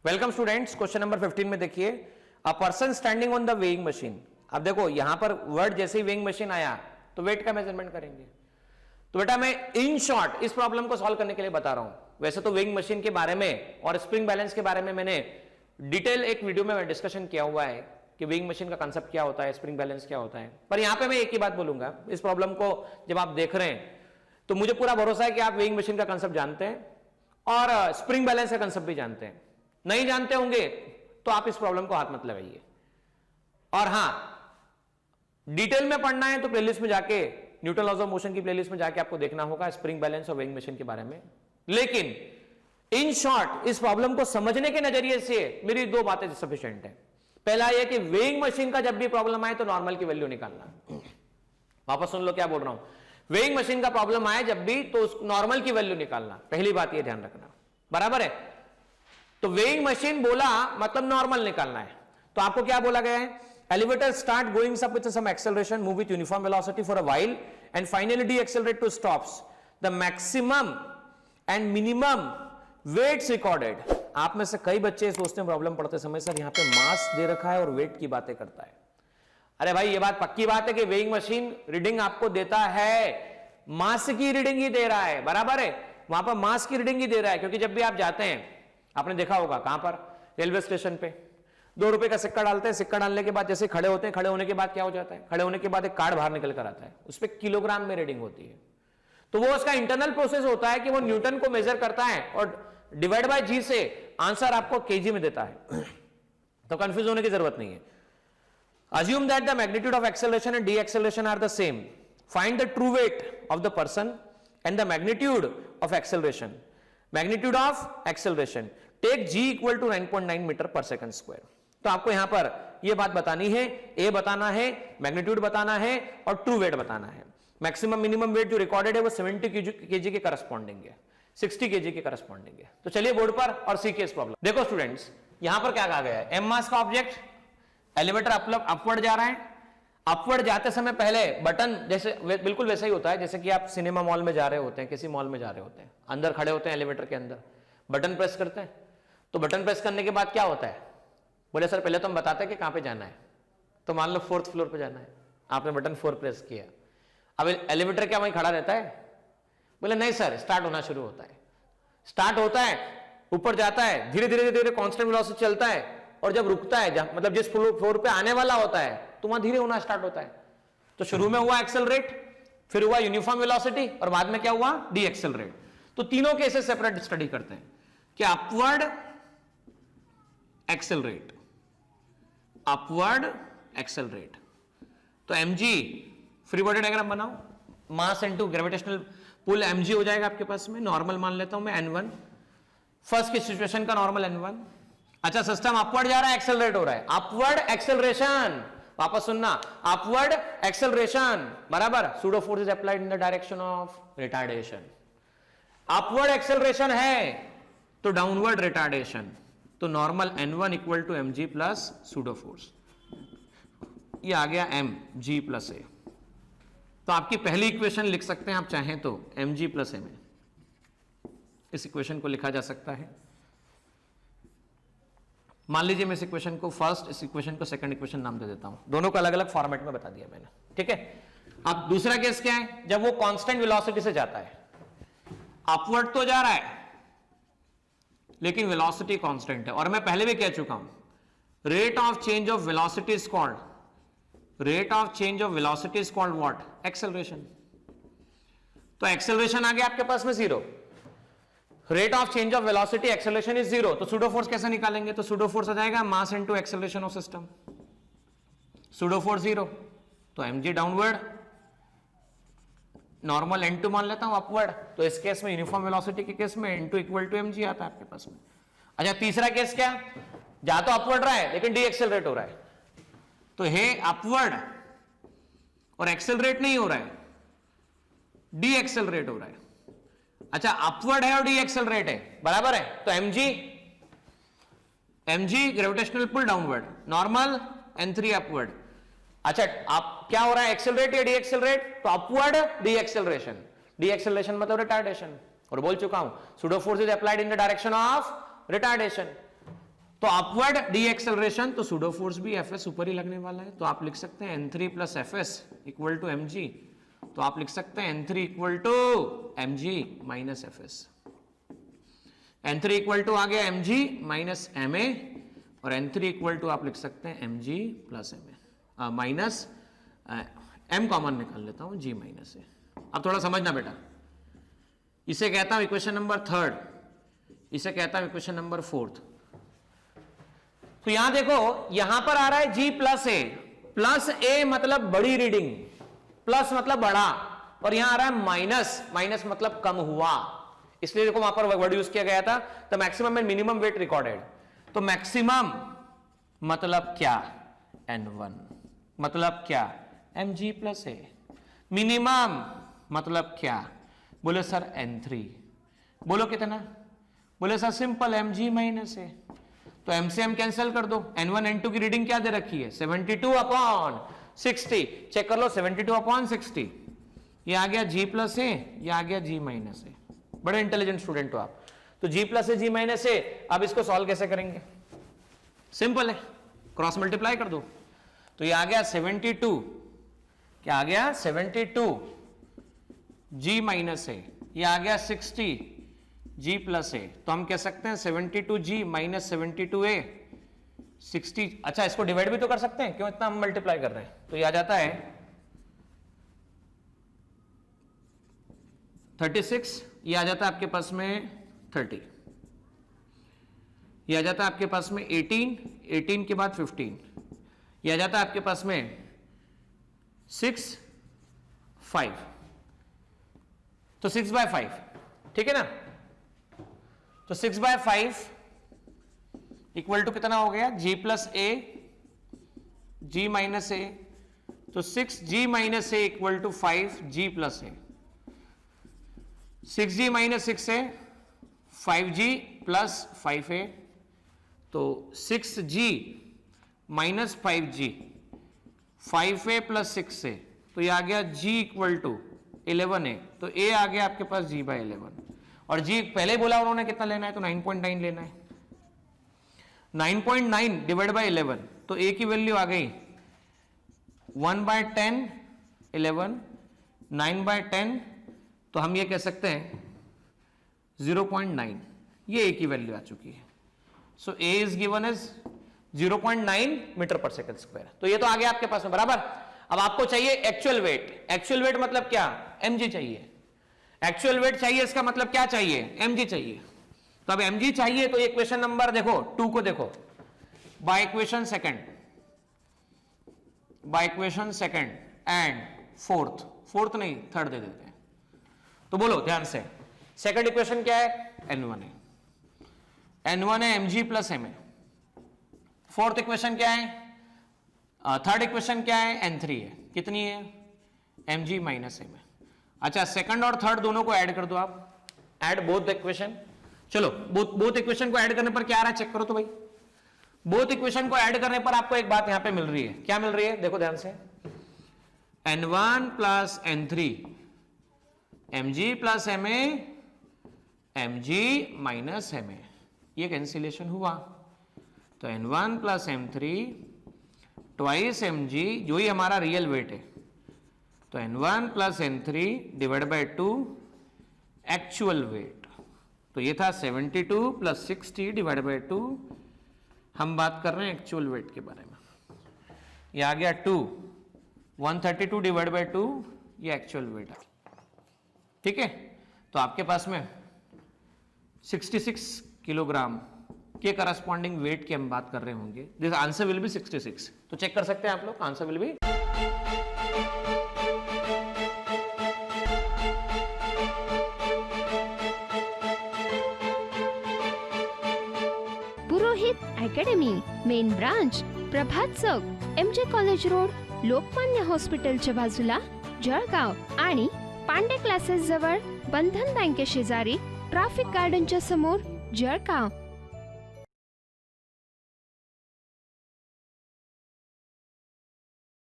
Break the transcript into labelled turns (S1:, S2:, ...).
S1: Welcome students, question number 15 में देखिए, a person standing on the weighing machine. अब देखो यहां पर वर्ड जैसे ही वेइंग मशीन आया तो वेट का मेजरमेंट करेंगे। तो बेटा मैं इन शॉर्ट इस प्रॉब्लम को सॉल्व करने के लिए बता रहा हूं। वैसे तो वेइंग मशीन के बारे में और स्प्रिंग बैलेंस के बारे में मैंने डिटेल एक वीडियो में डिस्कशन किया हुआ है कि वेइंग मशीन का कंसेप्ट क्या होता है, स्प्रिंग बैलेंस क्या होता है। पर यहां पे मैं एक ही बात बोलूंगा, इस प्रॉब्लम को जब आप देख रहे हैं तो मुझे पूरा भरोसा है कि आप वेइंग मशीन का कंसेप्ट जानते हैं और स्प्रिंग बैलेंस का कंसेप्ट भी जानते हैं। नहीं जानते होंगे तो आप इस प्रॉब्लम को हाथ मत लगाइए। और हां, डिटेल में पढ़ना है तो प्लेलिस्ट में जाके, न्यूटन लॉज ऑफ मोशन की प्लेलिस्ट में जाके आपको देखना होगा स्प्रिंग बैलेंस और वेइंग मशीन के बारे में। लेकिन इन शॉर्ट इस प्रॉब्लम को समझने के नजरिए से मेरी दो बातें सफिशिएंट है। पहला यह कि वेइंग मशीन का जब भी प्रॉब्लम आए तो नॉर्मल की वैल्यू निकालना। वापस सुन लो क्या बोल रहा हूं, वेइंग मशीन का प्रॉब्लम आए जब भी तो नॉर्मल की वैल्यू निकालना, पहली बात यह ध्यान रखना, बराबर है। तो वेइंग मशीन बोला मतलब नॉर्मल निकालना है। तो आपको क्या बोला गया है, elevator start going up with some acceleration, move with uniform velocity for a while and finally decelerate to stops. The maximum and minimum weights recorded. आप में से कई बच्चे सोचते हैं प्रॉब्लम पढ़ते समय, सर यहां पे मास दे रखा है और वेट की बातें करता है। अरे भाई ये बात पक्की बात है कि वेइंग मशीन रीडिंग आपको देता है, मास की रीडिंग ही दे रहा है, बराबर है। वहां पर मास की रीडिंग ही दे रहा है, क्योंकि जब भी आप जाते हैं, आपने देखा होगा कहां पर, रेलवे स्टेशन पे 2 रुपए का सिक्का डालते हैं। सिक्का डालने के बाद जैसे खड़े होते हैं, खड़े होने के बाद क्या हो जाता है, खड़े होने के बाद एक कार्ड बाहर निकल कर आता है, उस पर किलोग्राम में रीडिंग होती है। तो वो उसका इंटरनल प्रोसेस होता है कि वो न्यूटन को मेजर करता है और डिवाइड बाय जी से आंसर आपको केजी में देता है। तो कंफ्यूज होने की जरूरत नहीं है। Assume that the magnitude of acceleration and deceleration are the same. Find the true weight of the person and the magnitude of acceleration. Magnitude of acceleration. Take g equal to 9.9 meter per second square. तो आपको यहां पर यह बात बतानी है, a बताना है, मैग्नीट्यूड बताना है और ट्रू वेट बताना है। मैक्सिमम मिनिमम वेट जो रिकॉर्डेड है वो 70 केजी के करस्पॉन्डिंग है, 60 केजी के करस्पॉन्डिंग है। तो चलिए बोर्ड पर और सीखिए इस प्रॉब्लम। देखो स्टूडेंट्स, यहां पर क्या कहा गया है, एम मास का ऑब्जेक्ट, एलिवेटर अपवर्ड जा रहा है। अपवर्ड जाते समय पहले बटन जैसे बिल्कुल वैसा ही होता है जैसे कि आप सिनेमा मॉल में जा रहे होते हैं, किसी मॉल में जा रहे होते हैं, अंदर खड़े होते हैं एलिवेटर के अंदर, बटन प्रेस करते हैं। तो बटन प्रेस करने के बाद क्या होता है, बोले सर पहले तो हम बताते हैं कि कहां पे जाना है। तो मान लो 4th फ्लोर पे जाना है, आपने बटन 4 प्रेस किया। अब एलिवेटर क्या वहीं खड़ा रहता है, बोले नहीं सर, स्टार्ट होना शुरू होता है। स्टार्ट होता है, ऊपर जाता है, धीरे धीरे धीरे कांस्टेंट वेलोसिटी चलता है, और जब रुकता है, मतलब जिस फ्लोर पे आने वाला होता है तो वहां धीरे होना स्टार्ट होता है। तो शुरू में हुआ एक्सेलरेट, फिर हुआ यूनिफॉर्म वेलोसिटी और बाद में क्या हुआ, डी एक्सेलरेट। तो तीनों केसेस सेपरेट स्टडी करते हैं कि अपवर्ड एक्सेलरेट, अपवर्ड एक्सेलरेट। तो mg, फ्री बॉडी डायग्राम बनाओ, mass into gravitational pull mg हो जाएगा आपके पास में। नॉर्मल मान लेता हूं मैं n1, फर्स्ट की सिचुएशन का नॉर्मल n1। अच्छा, सिस्टम अपवर्ड जा रहा है, एक्सेलरेट हो रहा है, अपवर्ड एक्सेलरेशन। वापस सुनना, अपवर्ड एक्सेलरेशन बराबर pseudo force is applied in the direction of retardation. Upward acceleration है तो डाउनवर्ड रिटार्डेशन। तो normal n1 equal to mg plus pseudo force, ये आ गया mg प्लस a। तो आपकी पहली इक्वेशन लिख सकते हैं आप चाहें तो mg प्लस a में, इस इक्वेशन को लिखा जा सकता है। मान लीजिए मैं इस इक्वेशन को फर्स्ट, इस इक्वेशन को सेकंड इक्वेशन नाम दे देता हूं, दोनों को अलग अलग फॉर्मेट में बता दिया मैंने, ठीक है। अब दूसरा केस क्या है, जब वो कांस्टेंट वेलोसिटी से जाता है, अपवर्ड तो जा रहा है लेकिन वेलोसिटी कांस्टेंट है। और मैं पहले भी कह चुका हूं, rate of change of velocity is called, rate of change of velocity is called what, acceleration. तो एक्सेलरेशन आ गया आपके पास में 0, rate of change of velocity acceleration is 0। तो सूडो फोर्स कैसे निकालेंगे, तो सूडो फोर्स आ जाएगा mass into acceleration of system, pseudo force 0। तो mg डाउनवर्ड, नॉर्मल n2 मान लेता हूं अपवर्ड। तो इस केस में यूनिफॉर्म वेलोसिटी के केस में n2 इक्वल टू mg आता है आपके पास में। अच्छा, तीसरा केस क्या, जा तो अपवर्ड रहा है लेकिन डी एक्सेलरेट हो रहा है। तो हे अपवर्ड और एक्सेलरेट नहीं हो रहा है, डी एक्सेलरेट हो रहा है। अच्छा, अपवर्ड है और डी एक्सेलरेट है, बराबर है। तो mg gravitational pull downward, normal n3 upward. अच्छा, आप क्या हो रहा है, एक्सेलरेट या डी एक्सेलरेट, तो upward deceleration. Deceleration मतलब रिटार्डेशन, और बोल चुका हूं pseudo force is applied in the direction of retardation. तो अपवर्ड डी एक्सेलरेशन, तो सूडो फोर्स भी Fs ऊपर ही लगने वाला है, तो आप लिख सकते हैं N3 plus Fs equal to mg, तो आप लिख सकते हैं N3 equal to mg minus Fs। N3 equal to आ गया mg माइनस ma, और N3 इक्वल टू आप लिख सकते हैं mg plus ma minus m common निकाल लेता हूं g माइनस ए। अब थोड़ा समझना बेटा, इसे कहता हूं इक्वेशन नंबर 3, इसे कहता हूं इक्वेशन नंबर 4। तो यहां देखो, यहां पर आ रहा है g प्लस ए मतलब बड़ी रीडिंग, प्लस मतलब बड़ा, और यहां आ रहा है माइनस, माइनस मतलब कम हुआ, इसलिए देखो वहां पर वर्ड यूज किया गया था, the maximum and minimum weight recorded. तो मैक्सिमम मतलब क्या, N1 मतलब क्या, mg प्लस ए। मिनिमम मतलब क्या, बोले सर N3, बोलो कितना, बोले sir simple mg minus a. तो m से m कैंसिल कर दो, N1 N2 की रीडिंग क्या दे रखी है 72/60, चेक कर लो 72/60, ये आ गया g प्लस ए, ये आ गया g माइनस ए। बड़े इंटेलिजेंट स्टूडेंट हो आप। तो g plus a g minus ए, अब इसको सॉल्व कैसे करेंगे, सिंपल है, क्रॉस मल्टीप्लाई कर दो, तो ये आ गया 72, क्या आ गया 72 g माइनस ए, ये आ गया 60 g प्लस ए। तो हम कह सकते हैं 72g माइनस 72a 60। अच्छा, इसको डिवाइड भी तो कर सकते हैं, क्यों इतना हम मल्टीप्लाई कर रहे हैं, तो ये आ जाता है 36, ये आ जाता है आपके पास में 30, ये आ जाता है आपके पास में 18, 18 के बाद 15, ये आ जाता है आपके पास में 6, 5, तो 6/5, ठीक है ना। तो 6/5 इक्वल टू कितना हो गया, g plus a g minus a, तो 6g minus a equal to 5g plus a. 6g minus 6 a 5g plus 5a, तो 6g minus 5g 5a plus 6a, तो ये आ गया g इक्वल टू 11a, तो a आ गया आपके पास g/11, और g पहले बोला उन्होंने कितना लेना है, तो 9.9 लेना है। 9.9 डिवाइड बाय 11, तो a की वैल्यू आ गई 1/10 11, 9/10, तो हम ये कह सकते हैं 0.9, ये a की वैल्यू आ चुकी है। So a is given as 0.9 metre per second square, तो ये तो आ गया आपके पास में बराबर। अब आपको चाहिए एक्चुअल वेट, एक्चुअल वेट मतलब क्या, mg चाहिए, एक्चुअल वेट चाहिए, इसका मतलब क्या चाहिए, mg चाहिए। तो अब mg चाहिए, तो इक्वेशन नंबर देखो 2 को देखो, by equation second and fourth नहीं, थर्ड दे देते हैं। तो बोलो ध्यान से, सेकंड इक्वेशन क्या है, N1 है mg plus ma। Fourth equation क्या है, थर्ड इक्वेशन क्या है, N3 है, कितनी है, mg माइनस ma। अच्छा, सेकंड और थर्ड दोनों को ऐड कर दो आप, ऐड बोथ इक्वेशन। चलो बोथ इक्वेशन को ऐड करने पर क्या आ रहा है चेक करो तो भाई। बोथ इक्वेशन को ऐड करने पर आपको एक बात यहां पे मिल रही है, क्या मिल रही है, देखो ध्यान से, N1 plus N3 mg plus ma mg minus ma, ये कैंसिलेशन हुआ, तो N1 plus M3 twice mg, जो ही हमारा रियल वेट है, तो N1 plus N3 divide by 2 actual wait, तो ये था 72 प्लस 60 डिवाइड बाय 2, हम बात कर रहे हैं एक्चुअल वेट के बारे में, ये आ गया 2, 132 डिवाइड बाय 2, ये एक्चुअल वेट है, ठीक है। तो आपके पास में 66 किलोग्राम के करस्पॉन्डिंग वेट की हम बात कर रहे होंगे, दिस आंसर विल बी 66। तो चेक कर सकते हैं आप लोग, answer will be
S2: Purohit academy, main branch Prabhat Chowk, MJ college road, Lokmanya हॉस्पिटलच्या बाजूला, जळगाव, आणि पांडे क्लासेस जवळ, बंधन बँके शेजारी, ट्रॅफिक गार्डनच्या समोर, जळगाव।